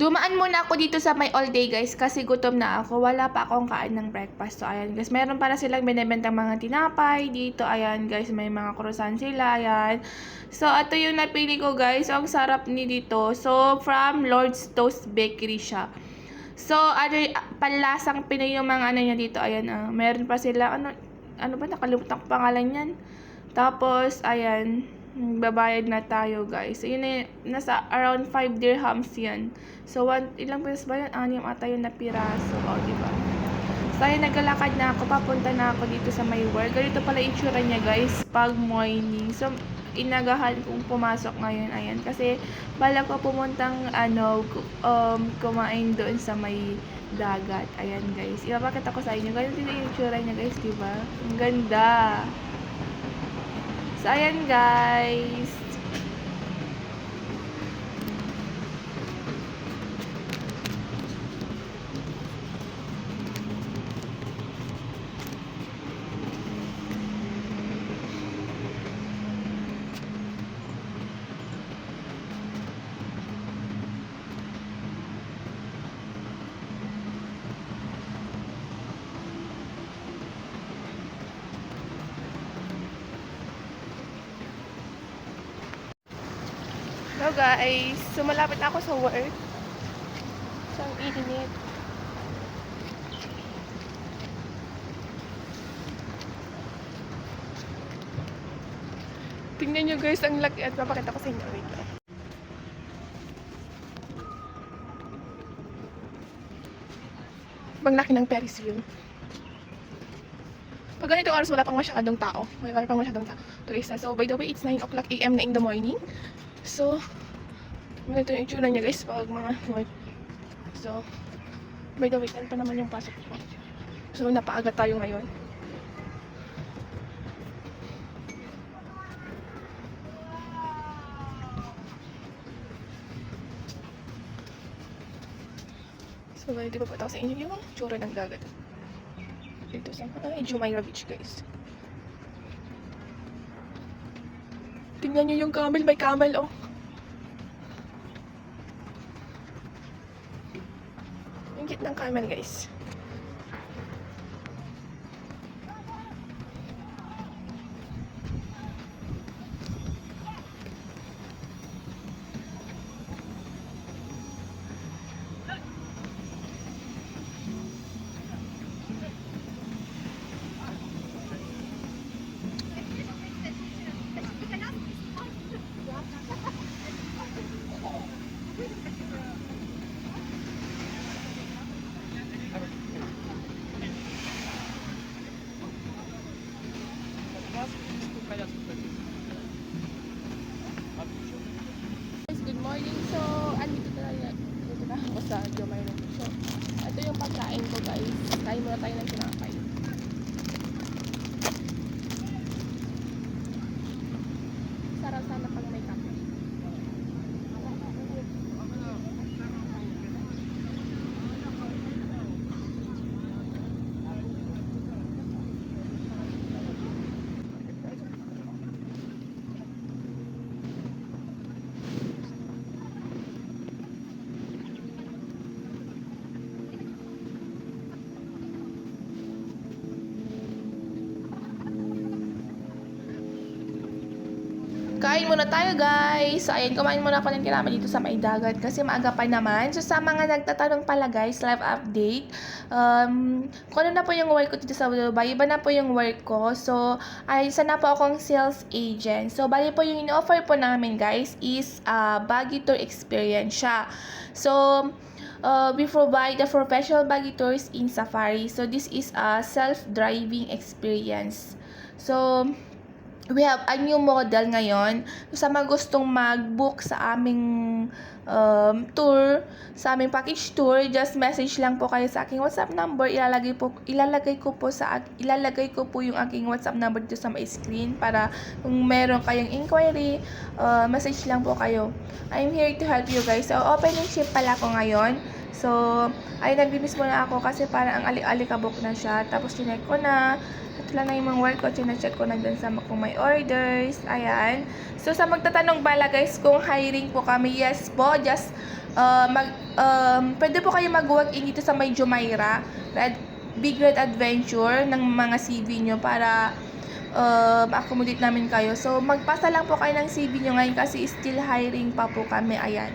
Dumaan muna ako dito sa may all day guys kasi gutom na ako. Wala pa akong kain ng breakfast. So ayan guys, meron para silang binibentang mga tinapay dito. Ayan guys, may mga croissant sila. Ayan. So ito yung napili ko guys. So, ang sarap ni dito. So from Lord's Toast Bakery siya. So panlasang Pinoy yung mga ano niya dito. Ayan meron pa sila ano ba, nakalimutan ko pangalan niyan. Tapos ayan, babayad na tayo guys. So yun nasa around 5 dirhams yan. So ilang pesos ba yun? 6 ata yun na piraso. O diba? So ayun, naglalakad na ako. Papunta na ako dito sa may work. Ganito pala itsura niya guys pag morning. So inagahan kong pumasok ngayon. Ayan. Kasi bala ko pumuntang kumain doon sa may dagat. Ayan guys. Ipapakita ko sa inyo. Ganito yung itsura niya guys. Diba? Ang ganda. So ayan guys. Hello guys, so malapit na ako sa work. So ang init. Tingnan nyo guys, ang laki at papakita ko sa inyo. Wait lang. Bang laki ng Ferris wheel. Pag ganitong oras wala pang masyadong tao. Wala pang masyadong tao. Turista. So by the way, it's 9 o'clock AM na in the morning. So ganito yung itsura niya guys pag mga work. So by the way, ano pa naman yung pasok ko. So napaaga tayo ngayon. So ganito pa sa inyo yung itsura ng dagat. Dito sa Jumeirah Beach guys. Tingnan nyo yung camel, may camel oh. Yung cute ng camel guys. Good morning. So, andito na ako sa Jumeirah Beach. So, ito yung pagkain ko guys. Kain muna tayo ng tinapay. Sarap sana pag may kape. Kain muna tayo guys. So ayun, kumain muna ako ng tinapay dito sa may dagat kasi maaga pa naman. So sa mga nagtatanong pala guys, live update. Kung ano na po yung work ko dito sa Dubai, iba na po yung work ko. So ay isa na po akong sales agent. So bali po yung in-offer po namin guys is baggy tour experience siya. So we provide the professional baggy tours in safari. So this is a self-driving experience. So we have a new model ngayon. So, sa mga gustong mag-book sa aming tour, sa aming package tour, just message lang po kayo sa aking WhatsApp number. Ilalagay ko po yung aking WhatsApp number dito sa my screen para kung meron kayong inquiry, message lang po kayo. I'm here to help you guys. So, opening shift pala ko ngayon. So, ay naglinis muna ako kasi parang ang alik-alikabok na siya. Tapos, chinek ko na. Ito lang na yung mga work ko. Chinecheck ko na dun sa kung may orders. Ayan. So, sa magtatanong bala guys, kung hiring po kami, yes po. Just, pwede po kayo mag-work-in dito sa may Jumeirah. Big Red Adventure ng mga CV nyo para accommodate namin kayo. So, magpasa lang po kayo ng CV nyo ngayon kasi still hiring pa po kami. Ayan.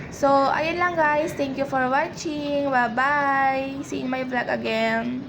So, ayun lang guys. Thank you for watching. Bye-bye. See you in my vlog again.